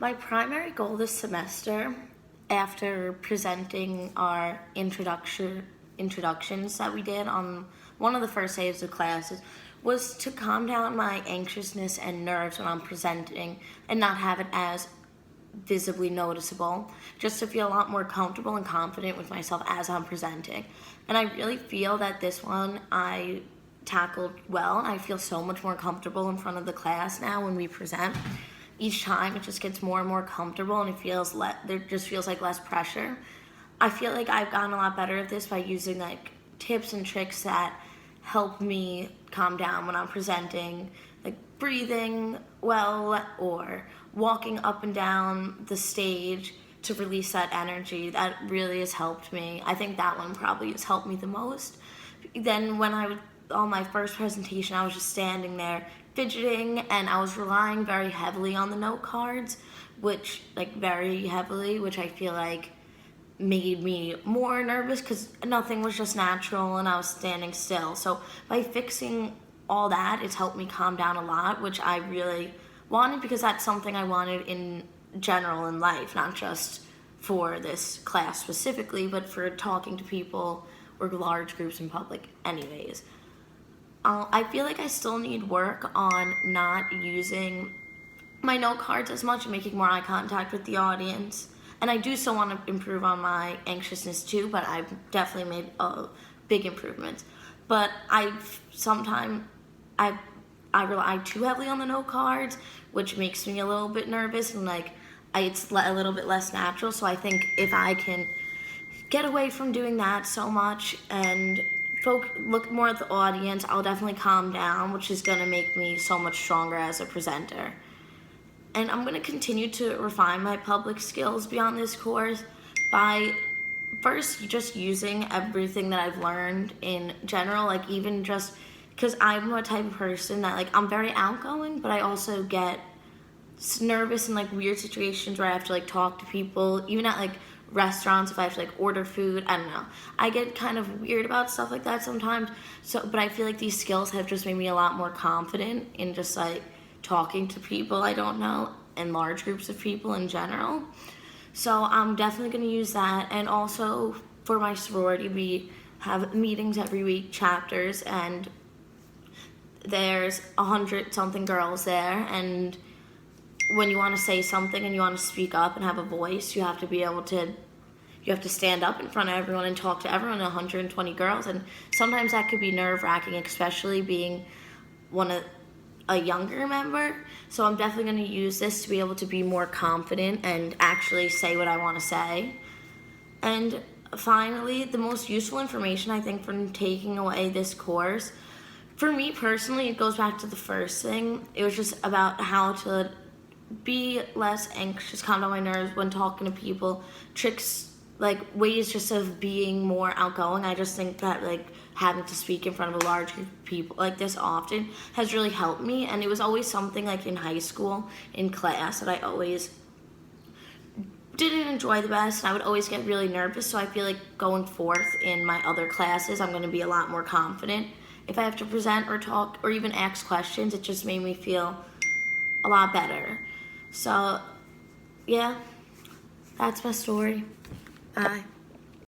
My primary goal this semester, after presenting our introductions that we did on one of the first days of classes, was to calm down my anxiousness and nerves when I'm presenting and not have it as visibly noticeable, just to feel a lot more comfortable and confident with myself as I'm presenting. And I really feel that this one I tackled well. I feel so much more comfortable in front of the class now when we present. Each time it just gets more and more comfortable, and there just feels like less pressure. I feel like I've gotten a lot better at this by using like tips and tricks that help me calm down when I'm presenting, like breathing well or walking up and down the stage to release that energy. That really has helped me. I think that one probably has helped me the most. Then on my first presentation, I was just standing there fidgeting, and I was relying very heavily on the note cards, which I feel like made me more nervous because nothing was just natural and I was standing still. So by fixing all that, it's helped me calm down a lot, which I really wanted because that's something I wanted in general in life, not just for this class specifically, but for talking to people or large groups in public anyways. I feel like I still need work on not using my note cards as much and making more eye contact with the audience. And I do still want to improve on my anxiousness too, but I've definitely made big improvements. But sometimes I rely too heavily on the note cards, which makes me a little bit nervous and it's a little bit less natural. So I think if I can get away from doing that so much and look more at the audience, I'll definitely calm down, which is going to make me so much stronger as a presenter. And I'm going to continue to refine my public skills beyond this course by first just using everything that I've learned in general, like even just because I'm a type of person that I'm very outgoing, but I also get nervous in weird situations where I have to talk to people, even at restaurants, if I have to order food. I don't know, I get kind of weird about stuff like that sometimes. But I feel like these skills have just made me a lot more confident in just talking to people I don't know and large groups of people in general. So I'm definitely going to use that. And also for my sorority, we have meetings every week, chapters, and there's 100-something girls there, and when you want to say something and you want to speak up and have a voice, you have to stand up in front of everyone and talk to everyone, 120 girls. And sometimes that could be nerve-wracking, especially being a younger member. So I'm definitely going to use this to be able to be more confident and actually say what I want to say. And finally, the most useful information I think from taking away this course, for me personally, it goes back to the first thing. It was just about how to be less anxious, calm down my nerves when talking to people, tricks, ways just of being more outgoing. I just think that having to speak in front of a large group of people this often has really helped me. And it was always something in high school in class that I always didn't enjoy the best, and I would always get really nervous. So I feel like going forth in my other classes, I'm going to be a lot more confident if I have to present or talk or even ask questions. It just made me feel a lot better. So, yeah, that's my story. Bye.